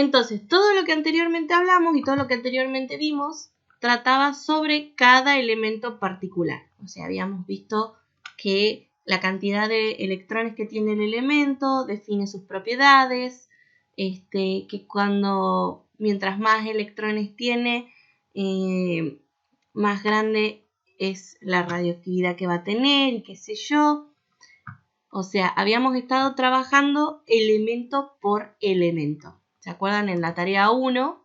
Entonces, todo lo que anteriormente hablamos y todo lo que anteriormente vimos trataba sobre cada elemento particular. O sea, habíamos visto que la cantidad de electrones que tiene el elemento define sus propiedades, que mientras más electrones tiene, más grande es la radioactividad que va a tener y qué sé yo. O sea, habíamos estado trabajando elemento por elemento. ¿Se acuerdan en la tarea 1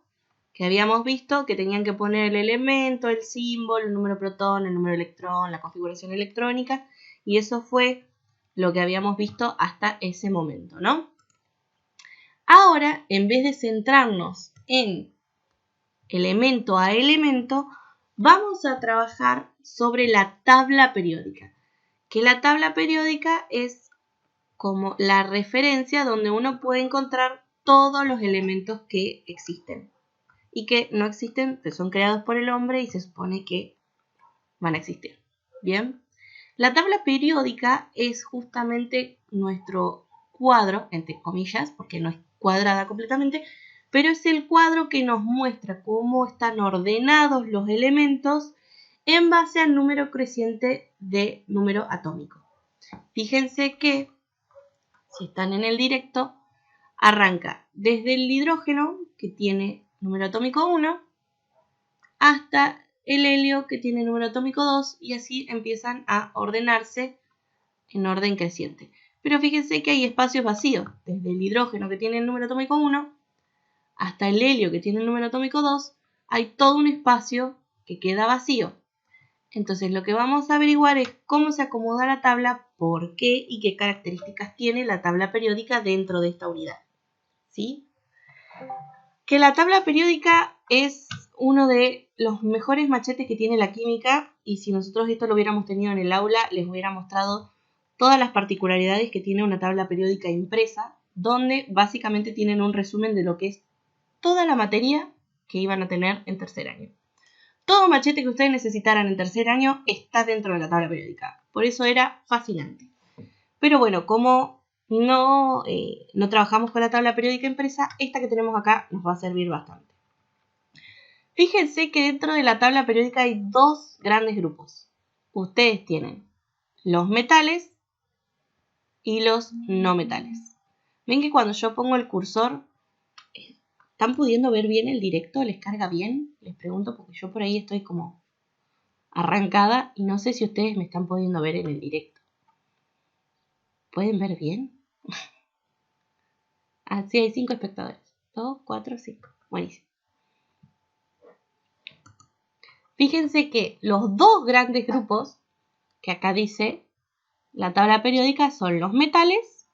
que habíamos visto que tenían que poner el elemento, el símbolo, el número protón, el número electrón, la configuración electrónica? Y eso fue lo que habíamos visto hasta ese momento, ¿no? Ahora, en vez de centrarnos en elemento a elemento, vamos a trabajar sobre la tabla periódica. Que la tabla periódica es como la referencia donde uno puede encontrar todos los elementos que existen y que no existen, que son creados por el hombre y se supone que van a existir. Bien, la tabla periódica es justamente nuestro cuadro, entre comillas, porque no es cuadrada completamente, pero es el cuadro que nos muestra cómo están ordenados los elementos en base al número creciente de número atómico. Fíjense que, si están en el directo, arranca desde el hidrógeno, que tiene número atómico 1, hasta el helio, que tiene número atómico 2, y así empiezan a ordenarse en orden creciente. Pero fíjense que hay espacios vacíos, desde el hidrógeno, que tiene el número atómico 1, hasta el helio, que tiene el número atómico 2, hay todo un espacio que queda vacío. Entonces lo que vamos a averiguar es cómo se acomoda la tabla, por qué y qué características tiene la tabla periódica dentro de esta unidad. ¿Sí? Que la tabla periódica es uno de los mejores machetes que tiene la química, y si nosotros esto lo hubiéramos tenido en el aula, les hubiera mostrado todas las particularidades que tiene una tabla periódica impresa, donde básicamente tienen un resumen de lo que es toda la materia que iban a tener en tercer año. Todo machete que ustedes necesitaran en tercer año está dentro de la tabla periódica. Por eso era fascinante. Pero bueno, como no trabajamos con la tabla periódica impresa, esta que tenemos acá nos va a servir bastante. Fíjense que dentro de la tabla periódica hay dos grandes grupos. Ustedes tienen los metales y los no metales. ¿Ven que cuando yo pongo el cursor, están pudiendo ver bien el directo? ¿Les carga bien? Les pregunto porque yo por ahí estoy como arrancada y no sé si ustedes me están pudiendo ver en el directo. ¿Pueden ver bien? Ah, sí, hay 5 espectadores. 2, 4, 5. Buenísimo. Fíjense que los dos grandes grupos que acá dice la tabla periódica son los metales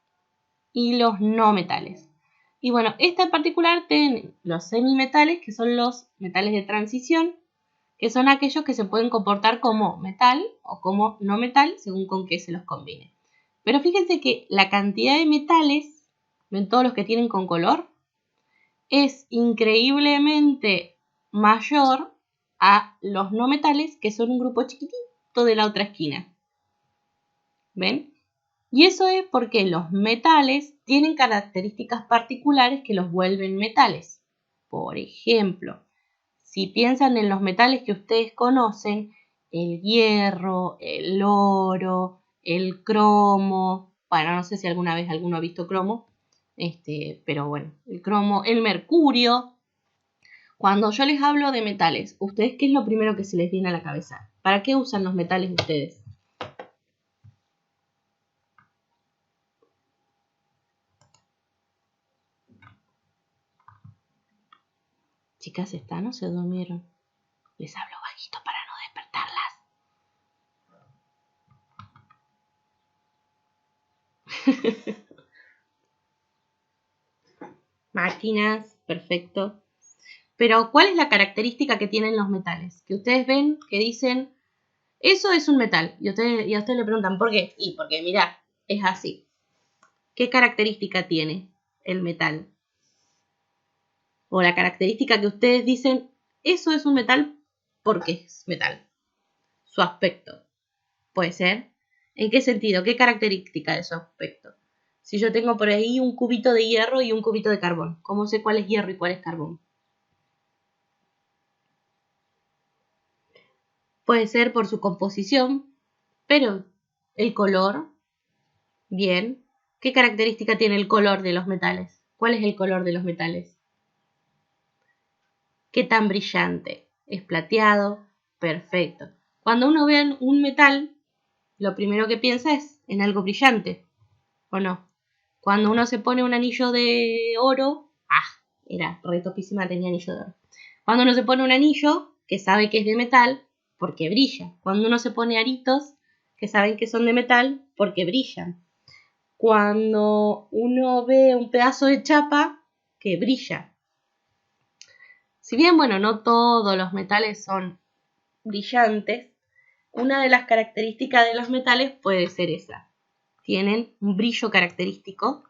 y los no metales. Y bueno, esta en particular tiene los semimetales, que son los metales de transición, que son aquellos que se pueden comportar como metal o como no metal, según con qué se los combine. Pero fíjense que la cantidad de metales, ven todos los que tienen con color, es increíblemente mayor a los no metales, que son un grupo chiquitito de la otra esquina. ¿Ven? Y eso es porque los metales tienen características particulares que los vuelven metales. Por ejemplo, si piensan en los metales que ustedes conocen, el hierro, el oro, el cromo, bueno, no sé si alguna vez alguno ha visto cromo, pero bueno, el cromo, el mercurio. Cuando yo les hablo de metales, ¿ustedes qué es lo primero que se les viene a la cabeza? ¿Para qué usan los metales ustedes? Chicas, ¿están o se durmieron? Les hablo bajito para no despertarlas. Máquinas, perfecto. Pero, ¿cuál es la característica que tienen los metales? Que ustedes ven que dicen, eso es un metal. Y a ustedes le preguntan, ¿por qué? Y porque, mirá, es así. ¿Qué característica tiene el metal? O la característica que ustedes dicen, eso es un metal porque es metal. Su aspecto. ¿Puede ser? ¿En qué sentido? ¿Qué característica de su aspecto? Si yo tengo por ahí un cubito de hierro y un cubito de carbón, ¿cómo sé cuál es hierro y cuál es carbón? Puede ser por su composición, pero el color, bien. ¿Qué característica tiene el color de los metales? ¿Cuál es el color de los metales? ¿Qué tan brillante? ¿Es plateado? Perfecto. Cuando uno ve un metal, lo primero que piensa es en algo brillante, ¿o no? Cuando uno se pone un anillo de oro, era re topísima, tenía anillo de oro. Cuando uno se pone un anillo, que sabe que es de metal, porque brilla. Cuando uno se pone aritos, que saben que son de metal, porque brillan. Cuando uno ve un pedazo de chapa, que brilla. Si bien, bueno, no todos los metales son brillantes, una de las características de los metales puede ser esa. Tienen un brillo característico,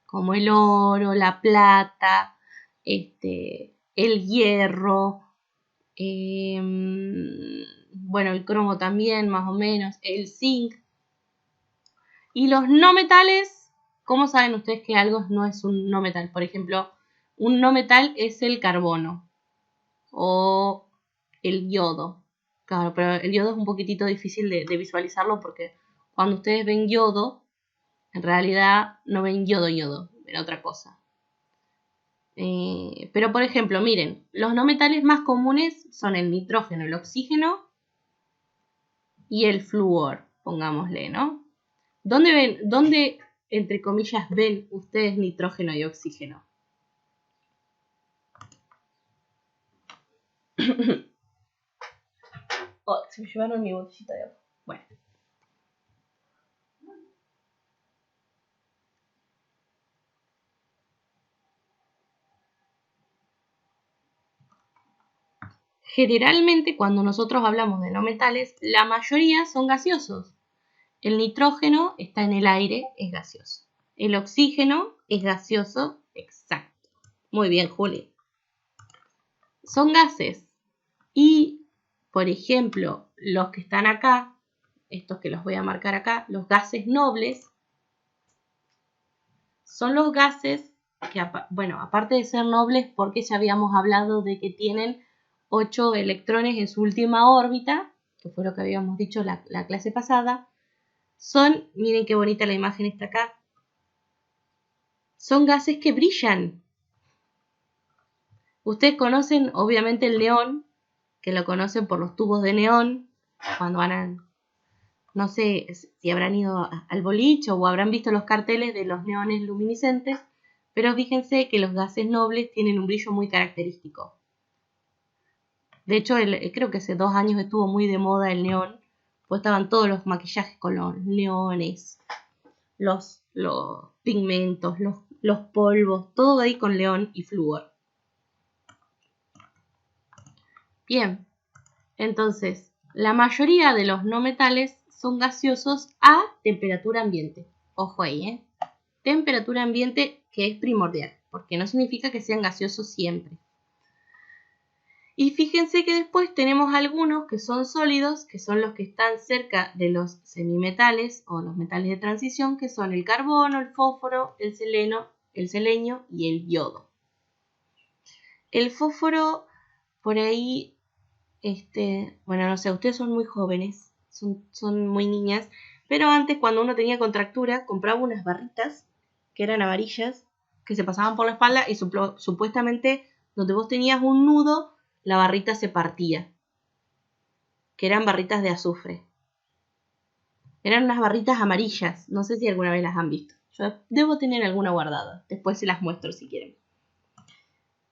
como el oro, la plata, el hierro, bueno, el cromo también, más o menos, el zinc. Y los no metales, ¿cómo saben ustedes que algo no es un no metal? Por ejemplo, un no metal es el carbono o el yodo. Claro, pero el yodo es un poquitito difícil de visualizarlo porque cuando ustedes ven yodo, en realidad no ven yodo, ven otra cosa. Pero por ejemplo, miren, los no metales más comunes son el nitrógeno, el oxígeno y el flúor, pongámosle, ¿no? ¿Dónde, entre comillas, ven ustedes nitrógeno y oxígeno? Oh, se me llevaron mi botellita de agua. Bueno. Generalmente, cuando nosotros hablamos de no metales, la mayoría son gaseosos. El nitrógeno está en el aire, es gaseoso. El oxígeno es gaseoso, exacto. Muy bien, Juli. Son gases. Y, por ejemplo, los que están acá, estos que los voy a marcar acá, los gases nobles, son los gases que, bueno, aparte de ser nobles, porque ya habíamos hablado de que tienen 8 electrones en su última órbita, que fue lo que habíamos dicho la clase pasada, son, miren qué bonita la imagen está acá, son gases que brillan. Ustedes conocen obviamente el neón, que lo conocen por los tubos de neón, cuando van a, no sé si habrán ido al boliche o habrán visto los carteles de los neones luminiscentes, pero fíjense que los gases nobles tienen un brillo muy característico. De hecho, creo que hace 2 años estuvo muy de moda el neón, pues estaban todos los maquillajes con los neones, los pigmentos, los polvos, todo ahí con neón y flúor. Bien, entonces, la mayoría de los no metales son gaseosos a temperatura ambiente. Ojo ahí, temperatura ambiente que es primordial, porque no significa que sean gaseosos siempre. Y fíjense que después tenemos algunos que son sólidos, que son los que están cerca de los semimetales o los metales de transición, que son el carbono, el fósforo, el selenio y el yodo. El fósforo, por ahí, bueno, no sé, ustedes son muy jóvenes, son muy niñas, pero antes cuando uno tenía contractura compraba unas barritas que eran amarillas, que se pasaban por la espalda y supuestamente donde vos tenías un nudo, la barrita se partía, que eran barritas de azufre. Eran unas barritas amarillas, no sé si alguna vez las han visto. Yo debo tener alguna guardada, después se las muestro si quieren.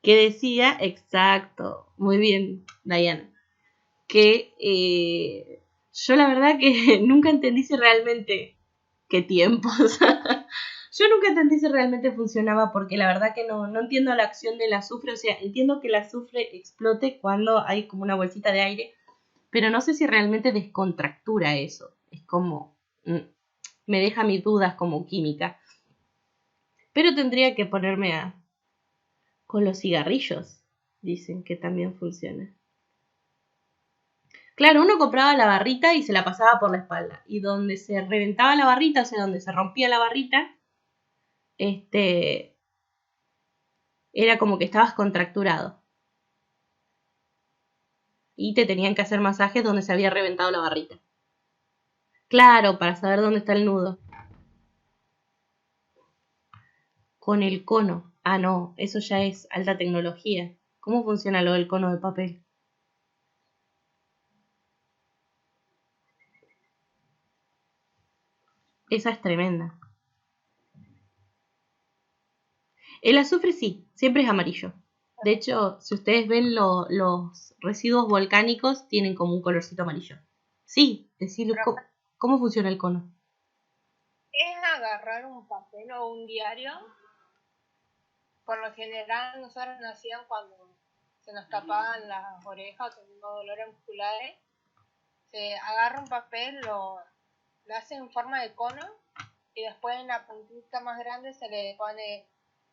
Que decía, exacto, muy bien, Diana, que yo la verdad que nunca entendí si realmente, qué tiempos, yo nunca entendí si realmente funcionaba porque la verdad que no entiendo la acción del azufre, o sea, entiendo que el azufre explote cuando hay como una bolsita de aire, pero no sé si realmente descontractura eso, es como, me deja mis dudas como química, pero tendría que ponerme con los cigarrillos, dicen que también funciona. Claro, uno compraba la barrita y se la pasaba por la espalda. Y donde se reventaba la barrita, o sea, donde se rompía la barrita, era como que estabas contracturado. Y te tenían que hacer masajes donde se había reventado la barrita. Claro, para saber dónde está el nudo. Con el cono. Ah, no, eso ya es alta tecnología. ¿Cómo funciona lo del cono de papel? Esa es tremenda. El azufre sí, siempre es amarillo. De hecho, si ustedes ven los residuos volcánicos, tienen como un colorcito amarillo. Sí, decirlo, ¿cómo funciona el cono? Es agarrar un papel o un diario. Por lo general nosotros nos hacían cuando se nos tapaban las orejas o teníamos dolores musculares. Se agarra un papel, lo hace en forma de cono y después en la puntita más grande se le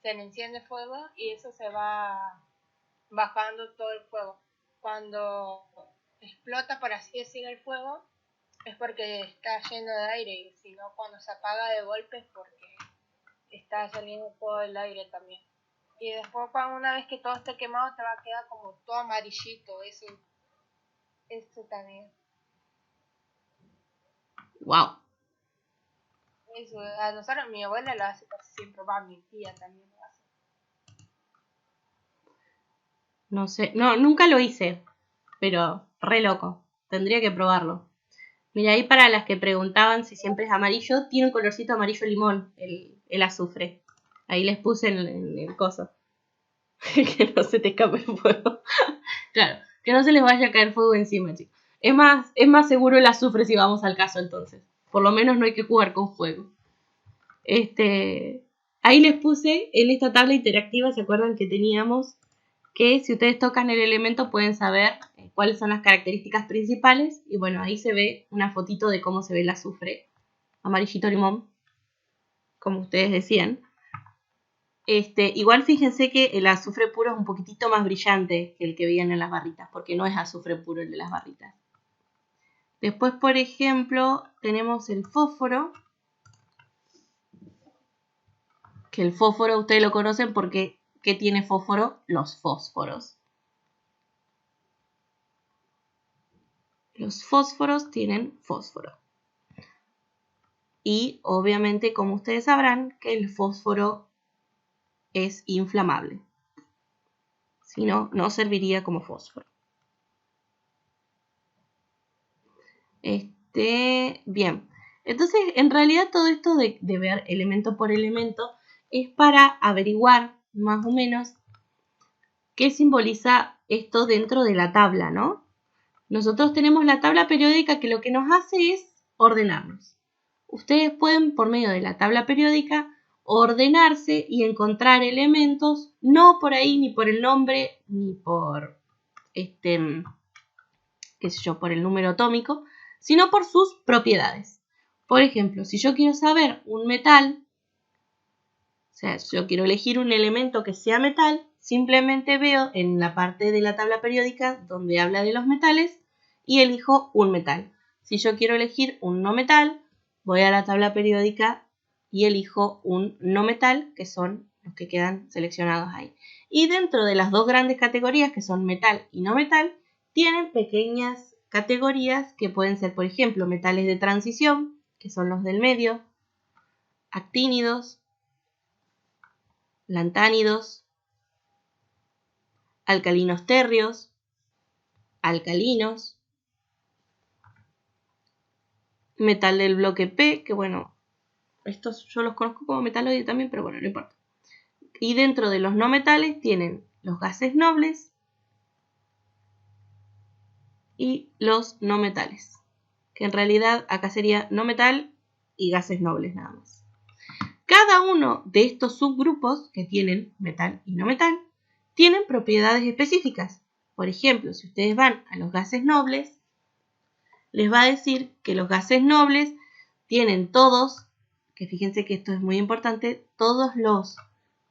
enciende fuego y eso se va bajando todo el fuego. Cuando explota, por así decir, el fuego, es porque está lleno de aire, y si no, cuando se apaga de golpe es porque está saliendo todo el aire también. Y después, una vez que todo esté quemado, te va a quedar como todo amarillito, eso también. Wow. Eso, a nosotros, mi abuela lo hace casi siempre, mi tía también lo hace. No sé, no, nunca lo hice, pero re loco, tendría que probarlo. Mira, ahí para las que preguntaban si siempre es amarillo, tiene un colorcito amarillo limón, el azufre. Ahí les puse en el coso. Que no se te escape el fuego. Claro, que no se les vaya a caer fuego encima, chicos. Es más seguro el azufre si vamos al caso entonces. Por lo menos no hay que jugar con fuego. Ahí les puse en esta tabla interactiva, ¿se acuerdan que teníamos? Que si ustedes tocan el elemento pueden saber cuáles son las características principales. Y bueno, ahí se ve una fotito de cómo se ve el azufre. Amarillito limón, como ustedes decían. Igual fíjense que el azufre puro es un poquitito más brillante que el que veían en las barritas, porque no es azufre puro el de las barritas. Después, por ejemplo, tenemos el fósforo, que el fósforo ustedes lo conocen porque ¿qué tiene fósforo? Los fósforos. Los fósforos tienen fósforo. Y obviamente, como ustedes sabrán, que el fósforo es inflamable. Si no, no serviría como fósforo. Bien. Entonces, en realidad todo esto de ver elemento por elemento es para averiguar más o menos qué simboliza esto dentro de la tabla, ¿no? Nosotros tenemos la tabla periódica que lo que nos hace es ordenarnos. Ustedes pueden, por medio de la tabla periódica, ordenarse y encontrar elementos, no por ahí, ni por el nombre, ni por, qué sé yo, por el número atómico, sino por sus propiedades. Por ejemplo, si yo quiero saber un metal, o sea, si yo quiero elegir un elemento que sea metal, simplemente veo en la parte de la tabla periódica donde habla de los metales y elijo un metal. Si yo quiero elegir un no metal, voy a la tabla periódica y elijo un no metal, que son los que quedan seleccionados ahí. Y dentro de las dos grandes categorías, que son metal y no metal, tienen pequeñas categorías que pueden ser, por ejemplo, metales de transición, que son los del medio, actínidos, lantánidos, alcalinos térreos, alcalinos, metal del bloque P, que bueno, estos yo los conozco como metaloide también, pero bueno, no importa. Y dentro de los no metales tienen los gases nobles y los no metales, que en realidad acá sería no metal y gases nobles nada más. Cada uno de estos subgrupos que tienen metal y no metal tienen propiedades específicas. Por ejemplo, si ustedes van a los gases nobles, les va a decir que los gases nobles tienen todos, que fíjense que esto es muy importante, todos los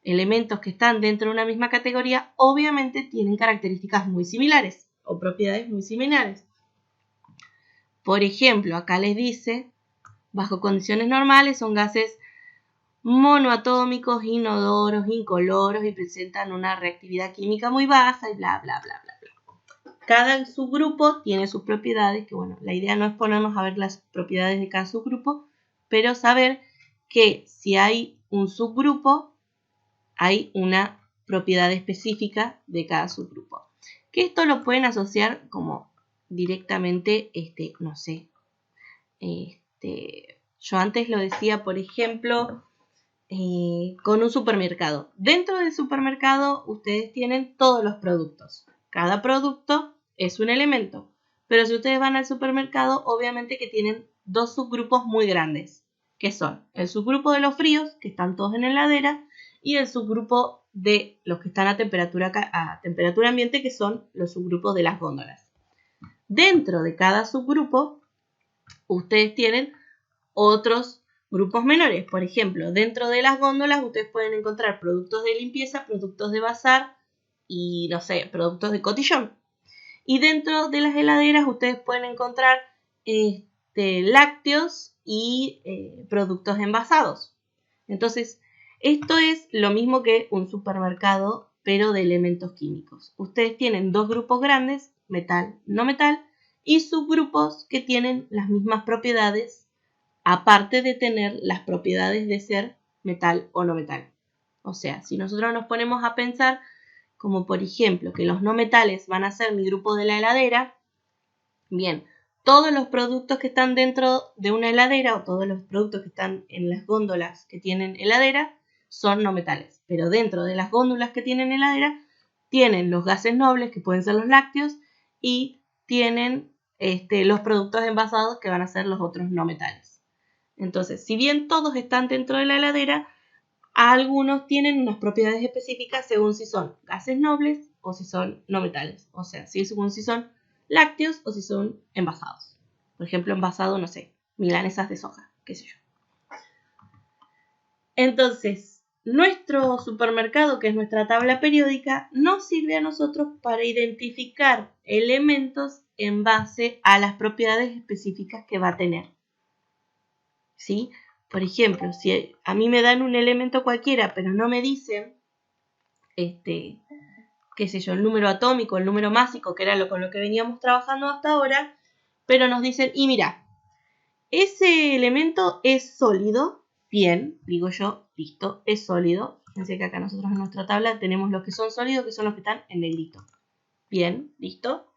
elementos que están dentro de una misma categoría obviamente tienen características muy similares o propiedades muy similares. Por ejemplo, acá les dice, bajo condiciones normales son gases monoatómicos, inodoros, incoloros y presentan una reactividad química muy baja y bla, bla, bla, bla, bla. Cada subgrupo tiene sus propiedades, que bueno, la idea no es ponernos a ver las propiedades de cada subgrupo, pero saber que si hay un subgrupo, hay una propiedad específica de cada subgrupo. Que esto lo pueden asociar como directamente, no sé, yo antes lo decía, por ejemplo, con un supermercado. Dentro del supermercado ustedes tienen todos los productos. Cada producto es un elemento. Pero si ustedes van al supermercado, obviamente que tienen dos subgrupos muy grandes, que son el subgrupo de los fríos, que están todos en la heladera, y el subgrupo de los que están a temperatura ambiente, que son los subgrupos de las góndolas. Dentro de cada subgrupo, ustedes tienen otros grupos menores. Por ejemplo, dentro de las góndolas ustedes pueden encontrar productos de limpieza, productos de bazar y, no sé, productos de cotillón. Y dentro de las heladeras ustedes pueden encontrar lácteos y productos envasados. Entonces, esto es lo mismo que un supermercado, pero de elementos químicos. Ustedes tienen dos grupos grandes, metal, no metal, y subgrupos que tienen las mismas propiedades, aparte de tener las propiedades de ser metal o no metal. O sea, si nosotros nos ponemos a pensar, como por ejemplo, que los no metales van a ser mi grupo de la heladera, bien, todos los productos que están dentro de una heladera o todos los productos que están en las góndolas que tienen heladera son no metales. Pero dentro de las góndolas que tienen heladera tienen los gases nobles, que pueden ser los lácteos, y tienen los productos envasados, que van a ser los otros no metales. Entonces, si bien todos están dentro de la heladera, algunos tienen unas propiedades específicas según si son gases nobles o si son no metales. O sea, según si son lácteos o si son envasados. Por ejemplo, envasado, no sé, milanesas de soja, qué sé yo. Entonces, nuestro supermercado, que es nuestra tabla periódica, nos sirve a nosotros para identificar elementos en base a las propiedades específicas que va a tener. ¿Sí? Por ejemplo, si a mí me dan un elemento cualquiera, pero no me dicen, qué sé yo, el número atómico, el número másico, que era con lo que veníamos trabajando hasta ahora, pero nos dicen, y mira, ese elemento es sólido, bien, digo yo, listo, es sólido. Fíjense que acá nosotros en nuestra tabla tenemos los que son sólidos, que son los que están en negrito. Bien, listo.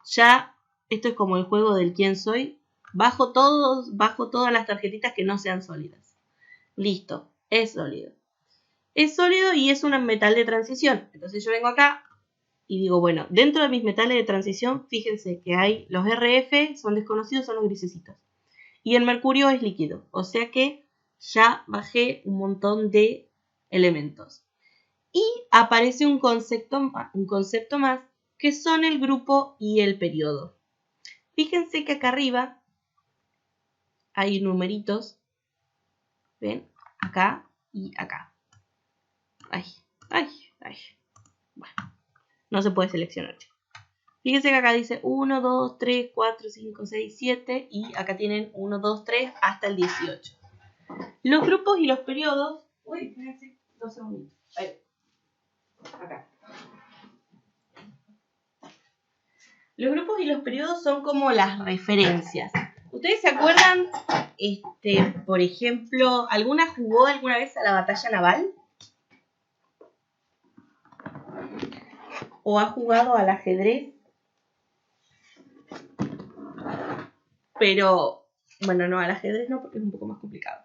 Ya, esto es como el juego del quién soy. Bajo todas las tarjetitas que no sean sólidas. Listo, es sólido. Es sólido y es un metal de transición. Entonces yo vengo acá y digo, bueno, dentro de mis metales de transición, fíjense que hay los RF, son desconocidos, son los grisecitos. Y el mercurio es líquido. O sea que ya bajé un montón de elementos. Y aparece un concepto más, que son el grupo y el periodo. Fíjense que acá arriba hay numeritos, ¿ven? Acá y acá. Ay. Bueno, no se puede seleccionar. Fíjense que acá dice 1, 2, 3, 4, 5, 6, 7 y acá tienen 1, 2, 3 hasta el 18. Los grupos y los periodos... Uy, fíjense, 2 segundos. Ahí. Acá. Los grupos y los periodos son como las referencias. ¿Ustedes se acuerdan, por ejemplo, jugó alguna vez a la batalla naval? ¿O ha jugado al ajedrez? Pero, bueno, no, al ajedrez no, porque es un poco más complicado.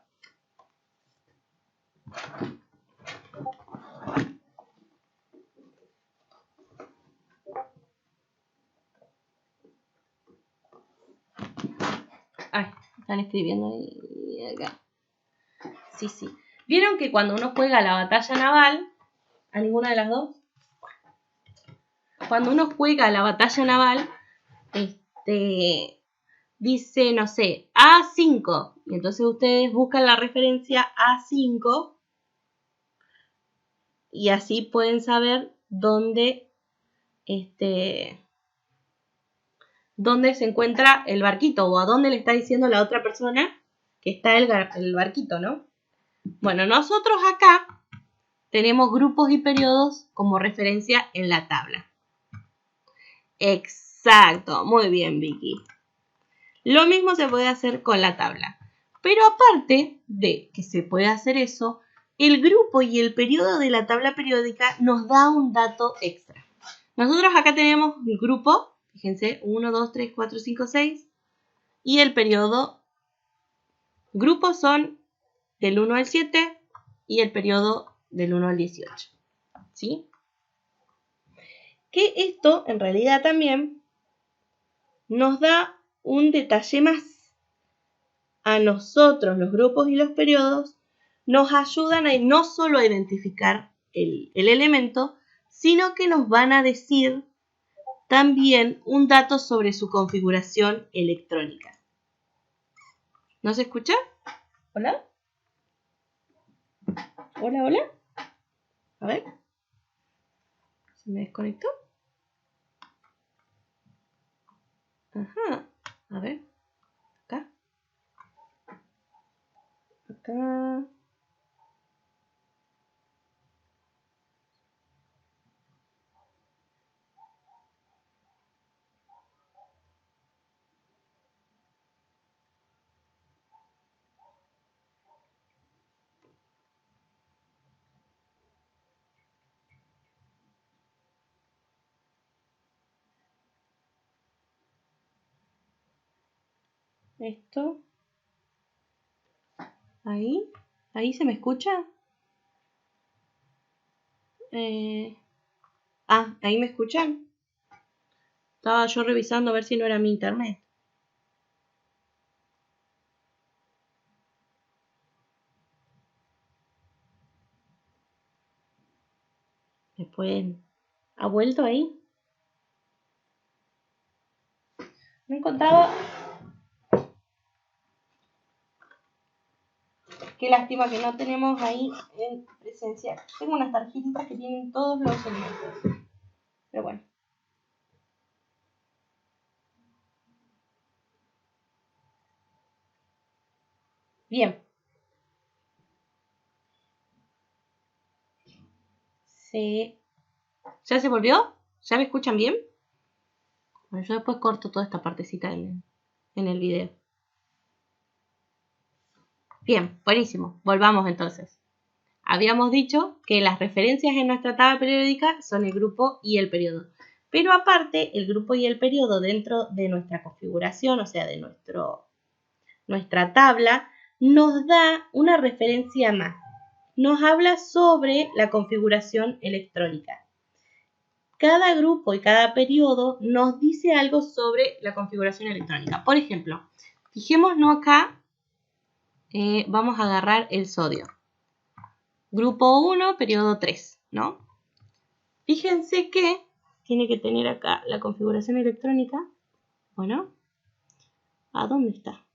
Ay, están escribiendo ahí acá. Sí. ¿Vieron que cuando uno juega a la batalla naval, a ninguna de las dos? Cuando uno juega a la batalla naval, dice, no sé, A5. Y entonces ustedes buscan la referencia A5 y así pueden saber dónde se encuentra el barquito o a dónde le está diciendo la otra persona que está el barquito, ¿no? Bueno, nosotros acá tenemos grupos y periodos como referencia en la tabla. Exacto, muy bien, Vicky. Lo mismo se puede hacer con la tabla. Pero aparte de que se puede hacer eso, el grupo y el periodo de la tabla periódica nos da un dato extra. Nosotros acá tenemos el grupo, fíjense, 1, 2, 3, 4, 5, 6. Y el periodo, grupos son del 1 al 7 y el periodo del 1 al 18. ¿Sí? Que esto en realidad también nos da un detalle más. A nosotros, los grupos y los periodos, nos ayudan a no solo a identificar el elemento, sino que nos van a decir también un dato sobre su configuración electrónica. ¿No se escucha? ¿Hola? ¿Hola, hola? A ver. ¿Se me desconectó? Ajá. A ver. Acá. Acá. Esto. Ahí. ¿Ahí se me escucha? ¿Ahí me escuchan? Estaba yo revisando a ver si no era mi internet. Después, ¿ha vuelto ahí? No encontraba. Qué lástima que no tenemos ahí en presencia. Tengo unas tarjetitas que tienen todos los elementos. Pero bueno. Bien. ¿Ya se volvió? ¿Ya me escuchan bien? Bueno, yo después corto toda esta partecita en el video. Bien, buenísimo. Volvamos entonces. Habíamos dicho que las referencias en nuestra tabla periódica son el grupo y el periodo. Pero aparte, el grupo y el periodo dentro de nuestra configuración, o sea, de nuestra tabla, nos da una referencia más. Nos habla sobre la configuración electrónica. Cada grupo y cada periodo nos dice algo sobre la configuración electrónica. Por ejemplo, fijémonos acá, vamos a agarrar el sodio. Grupo 1, periodo 3, ¿no? Fíjense que tiene que tener acá la configuración electrónica. Bueno, ¿a dónde está?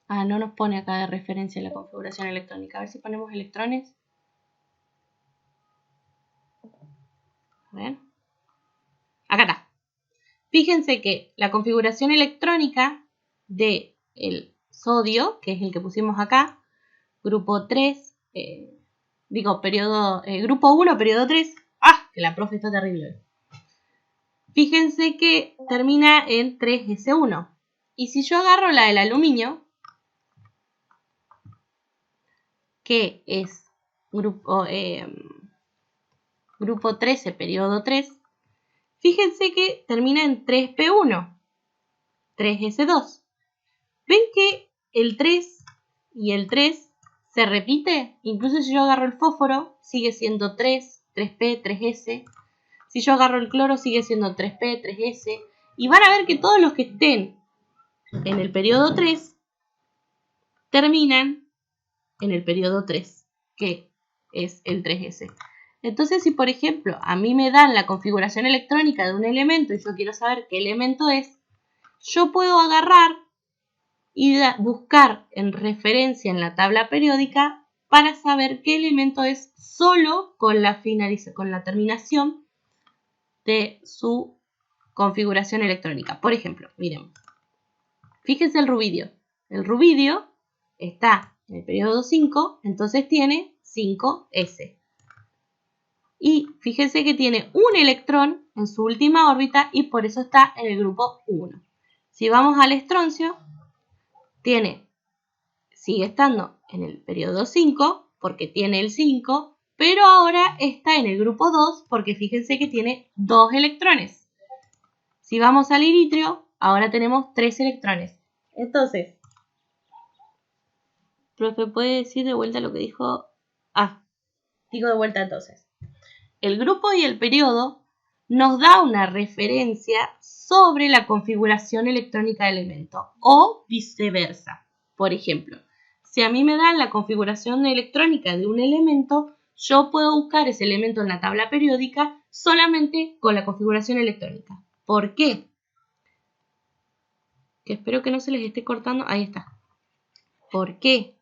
No nos pone acá de referencia la configuración electrónica. A ver si ponemos electrones. A ver. Acá está. Fíjense que la configuración electrónica del sodio, que es el que pusimos acá, grupo 3, grupo 1, periodo 3. Que la profe está terrible. Fíjense que termina en 3S1. Y si yo agarro la del aluminio, que es grupo 13, periodo 3, fíjense que termina en 3P1, 3S2. ¿Ven que el 3 y el 3 se repite? Incluso si yo agarro el fósforo, sigue siendo 3, 3P, 3S. Si yo agarro el cloro, sigue siendo 3P, 3S. Y van a ver que todos los que estén en el periodo 3 terminan en el periodo 3, que es el 3S. Entonces, si por ejemplo a mí me dan la configuración electrónica de un elemento y yo quiero saber qué elemento es, yo puedo agarrar y buscar en referencia en la tabla periódica para saber qué elemento es solo con la terminación de su configuración electrónica. Por ejemplo, miren, fíjense el rubidio. El rubidio está en el periodo 5, entonces tiene 5s. Y fíjense que tiene un electrón en su última órbita y por eso está en el grupo 1. Si vamos al estroncio, sigue estando en el periodo 5 porque tiene el 5, pero ahora está en el grupo 2 porque fíjense que tiene 2 electrones. Si vamos al iritrio, ahora tenemos 3 electrones. Entonces, profe, ¿puede decir de vuelta lo que dijo? Digo de vuelta entonces. El grupo y el periodo nos da una referencia sobre la configuración electrónica del elemento o viceversa. Por ejemplo, si a mí me dan la configuración electrónica de un elemento, yo puedo buscar ese elemento en la tabla periódica solamente con la configuración electrónica. ¿Por qué? Que espero que no se les esté cortando. Ahí está. ¿Por qué?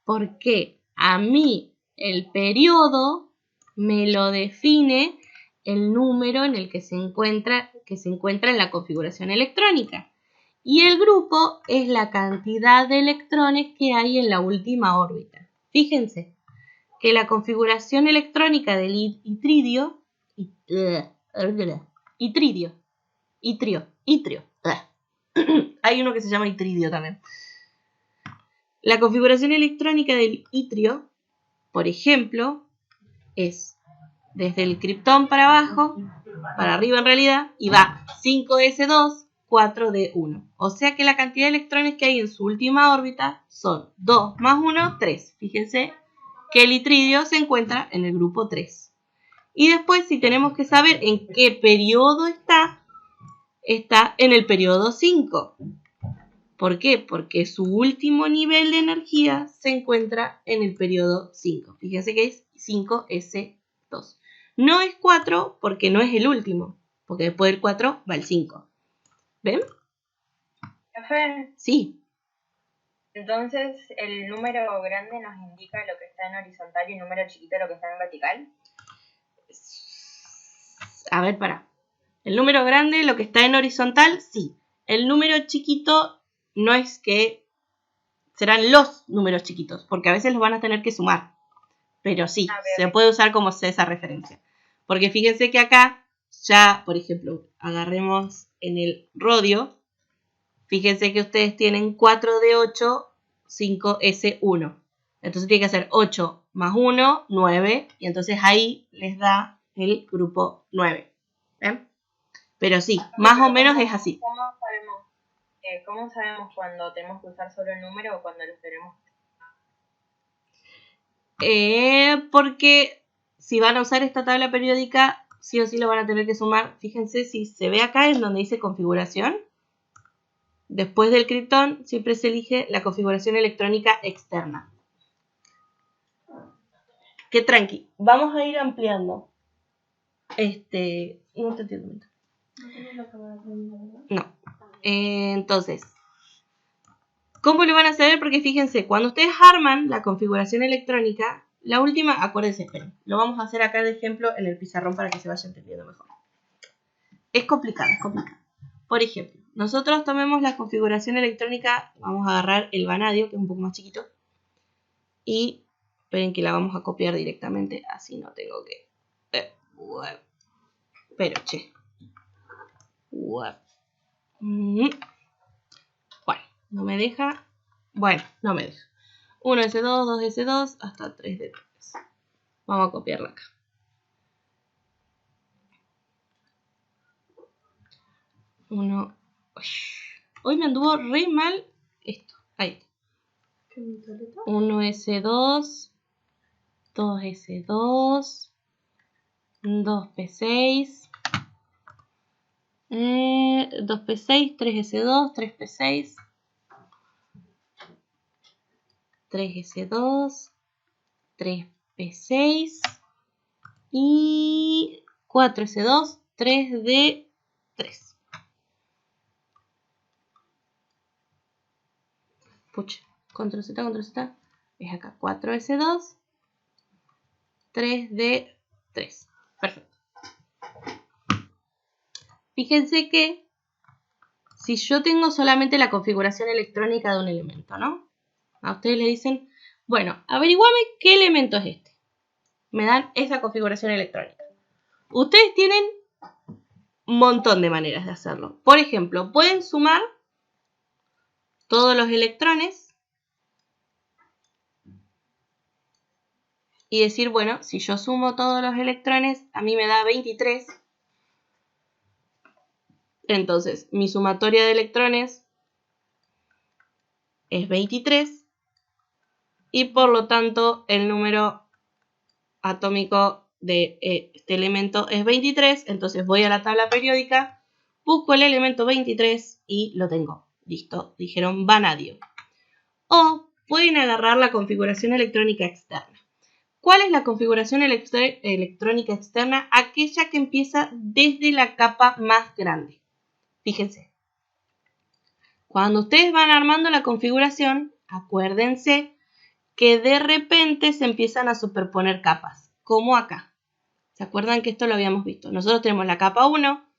Porque a mí el periodo me lo define el número en el que se encuentra en la configuración electrónica. Y el grupo es la cantidad de electrones que hay en la última órbita. Fíjense que la configuración electrónica del itrio, hay uno que se llama itridio también. La configuración electrónica del itrio, por ejemplo, es desde el criptón para abajo, para arriba en realidad, y va 5s2, 4d1. O sea que la cantidad de electrones que hay en su última órbita son 2 más 1, 3. Fíjense que el itridio se encuentra en el grupo 3. Y después, si tenemos que saber en qué periodo está en el periodo 5. ¿Por qué? Porque su último nivel de energía se encuentra en el periodo 5. Fíjense que es 5s2. No es 4 porque no es el último, porque después del 4 va el 5. ¿Ven? Profe, Sí. entonces el número grande nos indica lo que está en horizontal y el número chiquito lo que está en vertical. A ver, para. El número grande, lo que está en horizontal, sí. El número chiquito no es que serán los números chiquitos, porque a veces los van a tener que sumar. Pero sí, se puede usar como esa referencia. Porque fíjense que acá ya, por ejemplo, agarremos en el rodio. Fíjense que ustedes tienen 4d8, 5s1. Entonces tiene que hacer 8 más 1, 9. Y entonces ahí les da el grupo 9. ¿Ven? Pero sí, más o menos es así. ¿Cómo sabemos cuando tenemos que usar solo el número o cuando los tenemos que usar? Porque si van a usar esta tabla periódica, sí o sí lo van a tener que sumar. Fíjense si se ve acá en donde dice configuración. Después del criptón siempre se elige la configuración electrónica externa. Qué tranqui. Vamos a ir ampliando. No te entiendo. No. Entonces, ¿cómo lo van a saber? Porque fíjense, cuando ustedes arman la configuración electrónica, la última, acuérdense, esperen, lo vamos a hacer acá de ejemplo en el pizarrón para que se vaya entendiendo mejor. Es complicado, es complicado. Por ejemplo, nosotros tomemos la configuración electrónica, vamos a agarrar el vanadio, que es un poco más chiquito, y esperen que la vamos a copiar directamente, así no tengo que... Pero, che. Bueno, no me deja. Bueno, no me deja. 1s2, 2s2, hasta 3d3. Vamos a copiarla acá. Hoy me anduvo re mal esto. Ahí. 1s2, 2s2, 2p6, 2p6, 3s2, 3p6, 3s2, 3p6 y 4s2, 3d3. Pucha, control Z, es acá 4s2, 3d3. Perfecto. Fíjense que si yo tengo solamente la configuración electrónica de un elemento, ¿no? A ustedes le dicen, bueno, averiguame qué elemento es este. Me dan esa configuración electrónica. Ustedes tienen un montón de maneras de hacerlo. Por ejemplo, pueden sumar todos los electrones y decir, bueno, si yo sumo todos los electrones, a mí me da 23. Entonces, mi sumatoria de electrones es 23 y por lo tanto el número atómico de este elemento es 23. Entonces voy a la tabla periódica, busco el elemento 23 y lo tengo. Listo, dijeron vanadio. O pueden agarrar la configuración electrónica externa. ¿Cuál es la configuración electrónica externa? Aquella que empieza desde la capa más grande. Fíjense. Cuando ustedes van armando la configuración, acuérdense que de repente se empiezan a superponer capas, como acá. ¿Se acuerdan que esto lo habíamos visto? Nosotros tenemos la capa 1,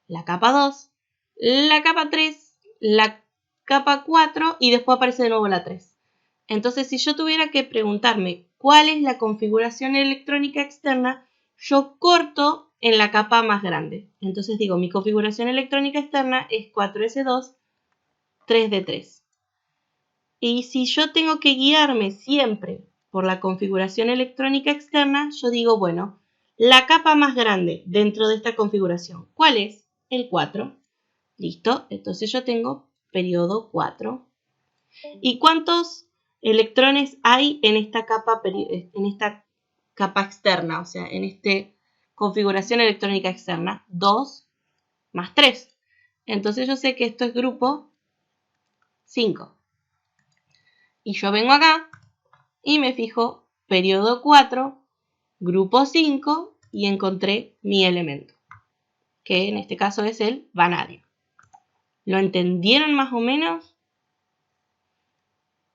la capa 2, la capa 3, la capa 4 y después aparece de nuevo la 3. Entonces, si yo tuviera que preguntarme cuál es la configuración electrónica externa, yo corto en la capa más grande. Entonces digo, mi configuración electrónica externa es 4s2, 3d3. Y si yo tengo que guiarme siempre por la configuración electrónica externa, yo digo, bueno, la capa más grande dentro de esta configuración, ¿cuál es? El 4. Listo, entonces yo tengo periodo 4. ¿Y cuántos electrones hay en esta capa externa? O sea, en esta configuración electrónica externa. 2 más 3. Entonces yo sé que esto es grupo 5. Y yo vengo acá y me fijo periodo 4, grupo 5 y encontré mi elemento, que en este caso es el vanadio. ¿Lo entendieron más o menos?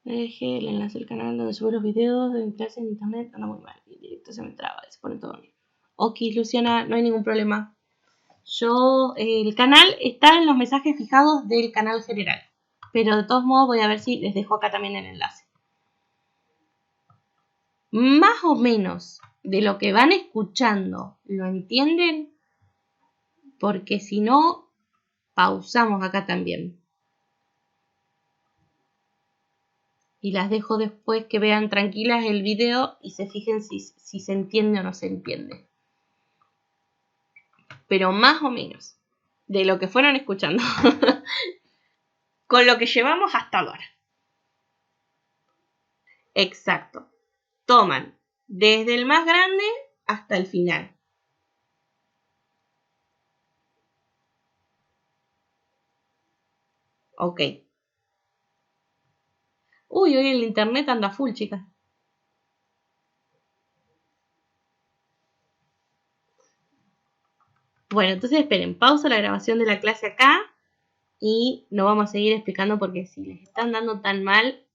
Deje el enlace del canal donde subo los videos de mi clase en internet. Anda muy mal, el directo se me traba, se pone todo bien. Ok, Luciana, no hay ningún problema. El canal está en los mensajes fijados del canal general. Pero de todos modos voy a ver si les dejo acá también el enlace. Más o menos de lo que van escuchando, ¿lo entienden? Porque si no, pausamos acá también. Y las dejo después que vean tranquilas el video y se fijen si se entiende o no se entiende. Pero más o menos de lo que fueron escuchando. Con lo que llevamos hasta ahora. Exacto. Toman desde el más grande hasta el final. Ok. Uy, hoy el internet anda full, chicas. Bueno, entonces esperen, pausa la grabación de la clase acá y no vamos a seguir explicando porque si les están dando tan mal,